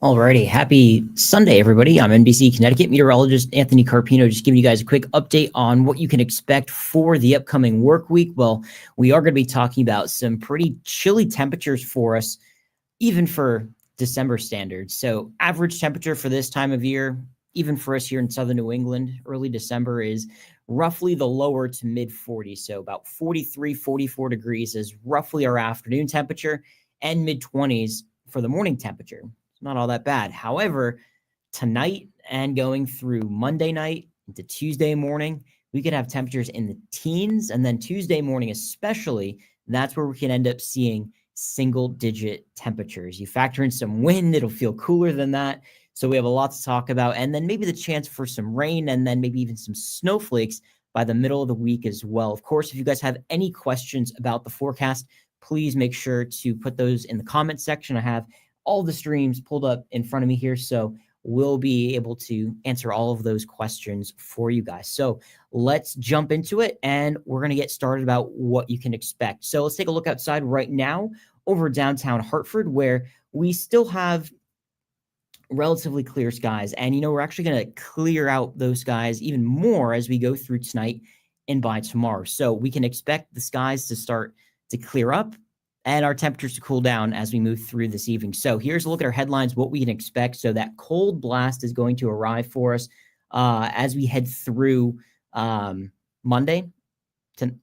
Alrighty, happy Sunday, everybody. I'm NBC Connecticut meteorologist Anthony Carpino, just giving you guys a quick update on what you can expect for the upcoming work week. Well, we are going to be talking about some pretty chilly temperatures for us, even for December standards. So average temperature for this time of year, even for us here in southern New England, early December is roughly the lower to mid 40s. So about 43, 44 degrees is roughly our afternoon temperature, and mid 20s for the morning temperature. Not all that bad. However, tonight and going through Monday night into Tuesday morning, we could have temperatures in the teens. And then Tuesday morning especially, that's where we can end up seeing single-digit temperatures. You factor in some wind, it'll feel cooler than that. So we have a lot to talk about. And then maybe the chance for some rain and then maybe even some snowflakes by the middle of the week as well. Of course, if you guys have any questions about the forecast, please make sure to put those in the comment section. I have all the streams pulled up in front of me here, so we'll be able to answer all of those questions for you guys. So let's jump into it, and we're going to get started about what you can expect. So let's take a look outside right now over downtown Hartford, where we still have relatively clear skies. And, we're actually going to clear out those skies even more as we go through tonight and by tomorrow. So we can expect the skies to start to clear up and our temperatures to cool down as we move through this evening. So here's a look at our headlines, what we can expect. So that cold blast is going to arrive for us as we head through Monday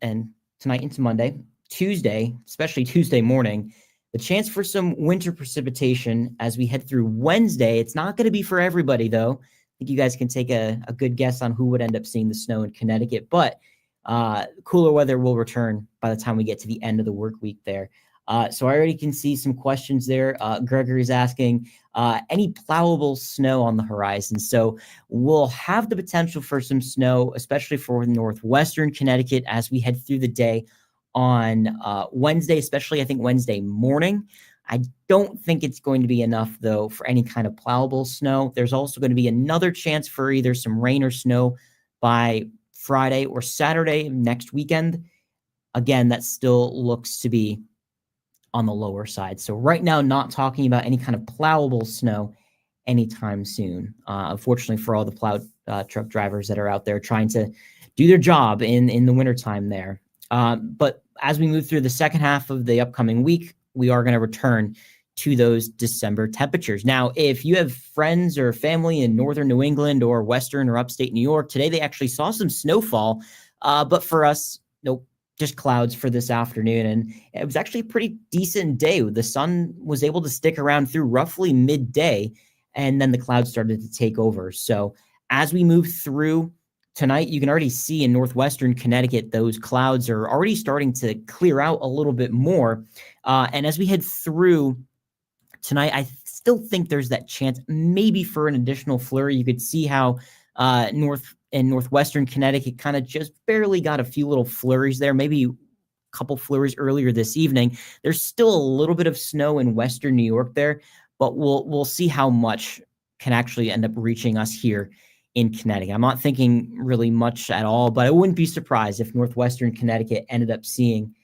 and tonight into Monday. Tuesday, especially Tuesday morning, the chance for some winter precipitation as we head through Wednesday. It's not going to be for everybody, though. I think you guys can take a good guess on who would end up seeing the snow in Connecticut, but cooler weather will return by the time we get to the end of the work week there. So I already can see some questions there. Gregory's asking, any plowable snow on the horizon? So we'll have the potential for some snow, especially for northwestern Connecticut as we head through the day on Wednesday, especially I think Wednesday morning. I don't think it's going to be enough, though, for any kind of plowable snow. There's also going to be another chance for either some rain or snow by Friday or Saturday next weekend. Again, that still looks to be on the lower side. So right now, not talking about any kind of plowable snow anytime soon. Unfortunately for all the plow truck drivers that are out there trying to do their job in the wintertime there. But as we move through the second half of the upcoming week, we are going to return to those December temperatures. Now, if you have friends or family in northern New England or western or upstate New York, today they actually saw some snowfall. But for us, nope. Just clouds for this afternoon. And it was actually a pretty decent day. The sun was able to stick around through roughly midday, and then the clouds started to take over. So as we move through tonight, you can already see in northwestern Connecticut, those clouds are already starting to clear out a little bit more. And as we head through tonight, I still think there's that chance maybe for an additional flurry. You could see how northwestern Connecticut kind of just barely got a few little flurries there, maybe a couple flurries earlier this evening. There's still a little bit of snow in western New York there, but we'll see how much can actually end up reaching us here in Connecticut. I'm not thinking really much at all, but I wouldn't be surprised if northwestern Connecticut ended up seeing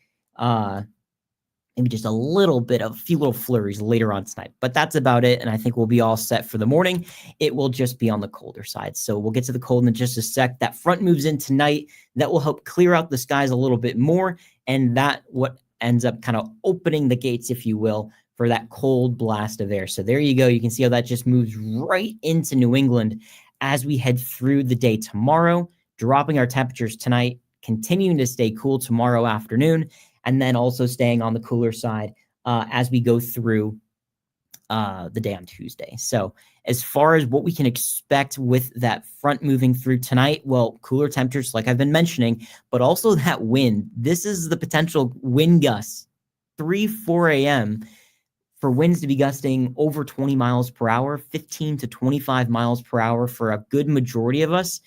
maybe just a few little flurries later on tonight. But that's about it, and I think we'll be all set for the morning. It will just be on the colder side. So we'll get to the cold in just a sec. That front moves in tonight. That will help clear out the skies a little bit more, and that what ends up kind of opening the gates, if you will, for that cold blast of air. So there you go. You can see how that just moves right into New England as we head through the day tomorrow, dropping our temperatures tonight, continuing to stay cool tomorrow afternoon, and then also staying on the cooler side as we go through the day on Tuesday. So as far as what we can expect with that front moving through tonight, well, cooler temperatures, like I've been mentioning, but also that wind. This is the potential wind gusts, 4 a.m., for winds to be gusting over 20 miles per hour, 15 to 25 miles per hour for a good majority of us,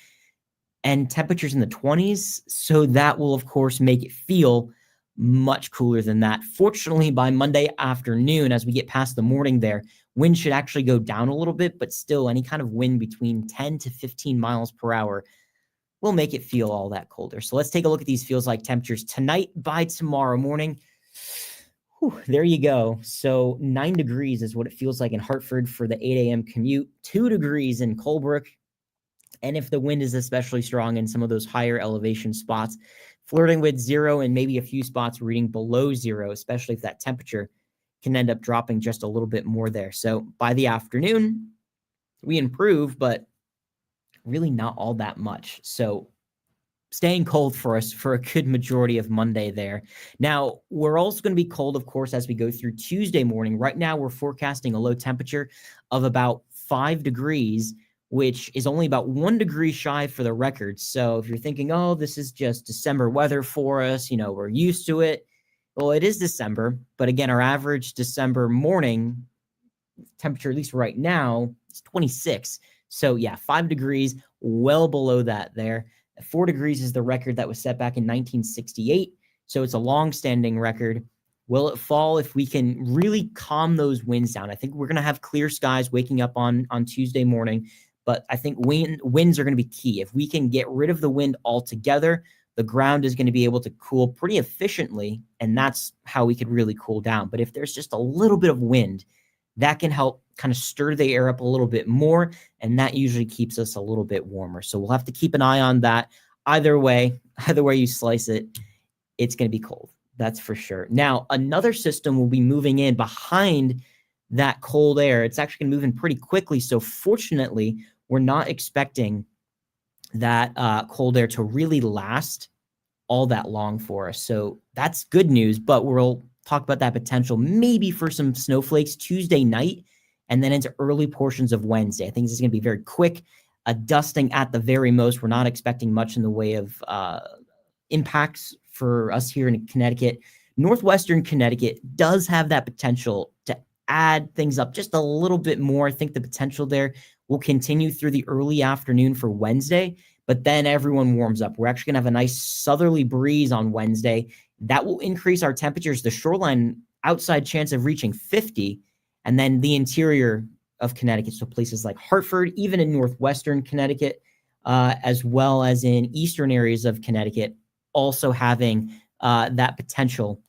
and temperatures in the 20s. So that will, of course, make it feel much cooler than that. Fortunately, by Monday afternoon, as we get past the morning there, wind should actually go down a little bit, but still any kind of wind between 10 to 15 miles per hour will make it feel all that colder. So let's take a look at these feels like temperatures tonight by tomorrow morning. Whew, there you go. So 9 degrees is what it feels like in Hartford for the 8 a.m. commute, 2 degrees in Colebrook. And if the wind is especially strong in some of those higher elevation spots, flirting with 0 and maybe a few spots reading below 0, especially if that temperature can end up dropping just a little bit more there. So by the afternoon, we improve, but really not all that much. So staying cold for us for a good majority of Monday there. Now, we're also going to be cold, of course, as we go through Tuesday morning. Right now, we're forecasting a low temperature of about 5 degrees, which is only about 1 degree shy for the record. So if you're thinking, oh, this is just December weather for us, you know, we're used to it. Well, it is December, but again, our average December morning temperature, at least right now, is 26. So yeah, 5 degrees, well below that there. 4 degrees is the record that was set back in 1968. So it's a long-standing record. Will it fall if we can really calm those winds down? I think we're going to have clear skies waking up on Tuesday morning, but I think winds are going to be key. If we can get rid of the wind altogether, the ground is going to be able to cool pretty efficiently, and that's how we could really cool down. But if there's just a little bit of wind, that can help kind of stir the air up a little bit more, and that usually keeps us a little bit warmer. So we'll have to keep an eye on that. Either way you slice it, it's going to be cold. That's for sure. Now, another system will be moving in behind that cold air. It's actually going to move in pretty quickly. So fortunately, we're not expecting that cold air to really last all that long for us. So that's good news, but we'll talk about that potential maybe for some snowflakes Tuesday night and then into early portions of Wednesday. I think this is going to be very quick, a dusting at the very most. We're not expecting much in the way of impacts for us here in Connecticut. Northwestern Connecticut does have that potential to add things up just a little bit more. I think the potential there will continue through the early afternoon for Wednesday, but then everyone warms up. We're actually going to have a nice southerly breeze on Wednesday. That will increase our temperatures. The shoreline outside chance of reaching 50, and then the interior of Connecticut, so places like Hartford, even in northwestern Connecticut, as well as in eastern areas of Connecticut, also having that potential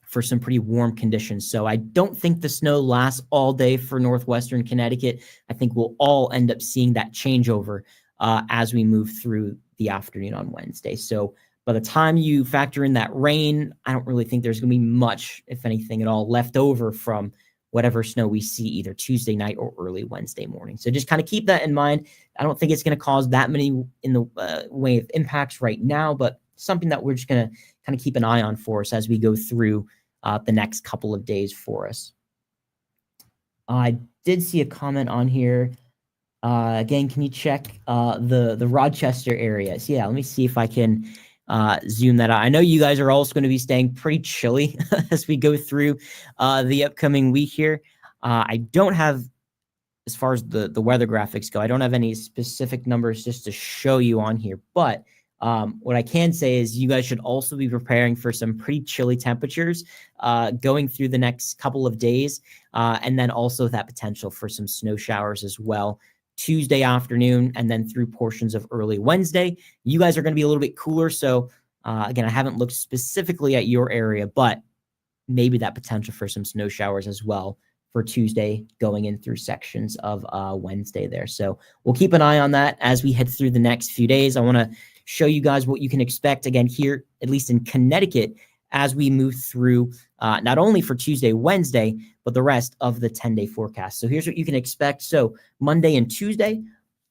for some pretty warm conditions. So I don't think the snow lasts all day for northwestern Connecticut. I think we'll all end up seeing that changeover as we move through the afternoon on Wednesday. So by the time you factor in that rain, I don't really think there's going to be much, if anything at all, left over from whatever snow we see either Tuesday night or early Wednesday morning. So just kind of keep that in mind. I don't think it's going to cause that many in the way of impacts right now, but something that we're just going to kind of keep an eye on for us as we go through the next couple of days for us. I did see a comment on here. Again, can you check the Rochester area? So yeah, let me see if I can zoom that out. I know you guys are also going to be staying pretty chilly as we go through the upcoming week here. I don't have, as far as the weather graphics go, I don't have any specific numbers just to show you on here, but what I can say is you guys should also be preparing for some pretty chilly temperatures going through the next couple of days, and then also that potential for some snow showers as well. Tuesday afternoon and then through portions of early Wednesday. You guys are going to be a little bit cooler. So again, I haven't looked specifically at your area, but maybe that potential for some snow showers as well for Tuesday going in through sections of Wednesday there. So we'll keep an eye on that as we head through the next few days. I want to show you guys what you can expect again here, at least in Connecticut, as we move through not only for Tuesday, Wednesday, but the rest of the 10-day forecast. So here's what you can expect. So Monday and Tuesday,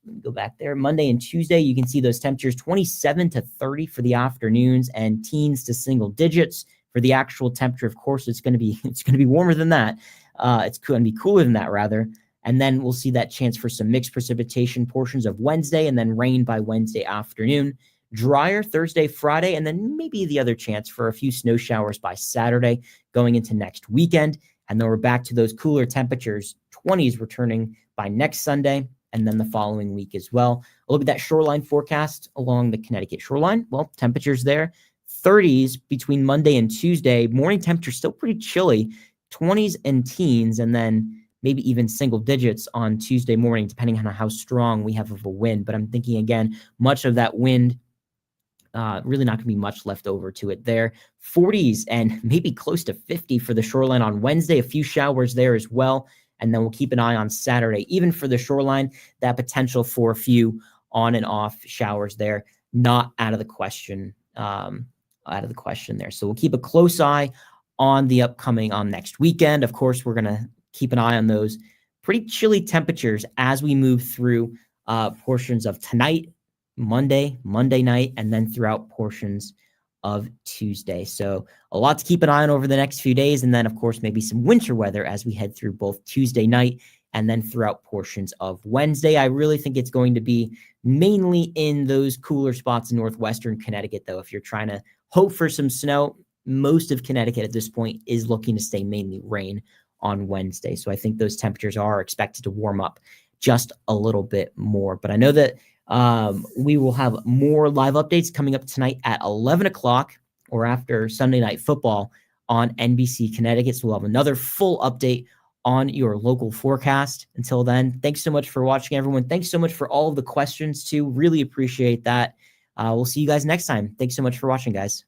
let me go back there. Monday and Tuesday, you can see those temperatures 27 to 30 for the afternoons and teens to single digits for the actual temperature. Of course, it's going to be warmer than that. It's going to be cooler than that rather. And then we'll see that chance for some mixed precipitation portions of Wednesday and then rain by Wednesday afternoon. Drier Thursday, Friday, and then maybe the other chance for a few snow showers by Saturday going into next weekend. And then we're back to those cooler temperatures, 20s returning by next Sunday and then the following week as well. A look at that shoreline forecast along the Connecticut shoreline. Well, temperatures there, 30s between Monday and Tuesday. Morning temperature still pretty chilly, 20s and teens, and then maybe even single digits on Tuesday morning, depending on how strong we have of a wind. But I'm thinking, again, much of that wind, really not going to be much left over to it there. 40s and maybe close to 50 for the shoreline on Wednesday. A few showers there as well. And then we'll keep an eye on Saturday, even for the shoreline, that potential for a few on and off showers there, not out of the question. There. So we'll keep a close eye on the upcoming next weekend. Of course, we're going to keep an eye on those pretty chilly temperatures as we move through portions of tonight, Monday night, and then throughout portions of Tuesday. So a lot to keep an eye on over the next few days. And then, of course, maybe some winter weather as we head through both Tuesday night and then throughout portions of Wednesday. I really think it's going to be mainly in those cooler spots in northwestern Connecticut, though. If you're trying to hope for some snow, most of Connecticut at this point is looking to stay mainly rain on Wednesday. So I think those temperatures are expected to warm up just a little bit more. But I know that we will have more live updates coming up tonight at 11 o'clock or after Sunday Night Football on NBC Connecticut. So we'll have another full update on your local forecast. Until then, thanks so much for watching, everyone. Thanks so much for all of the questions, too. Really appreciate that. We'll see you guys next time. Thanks so much for watching, guys.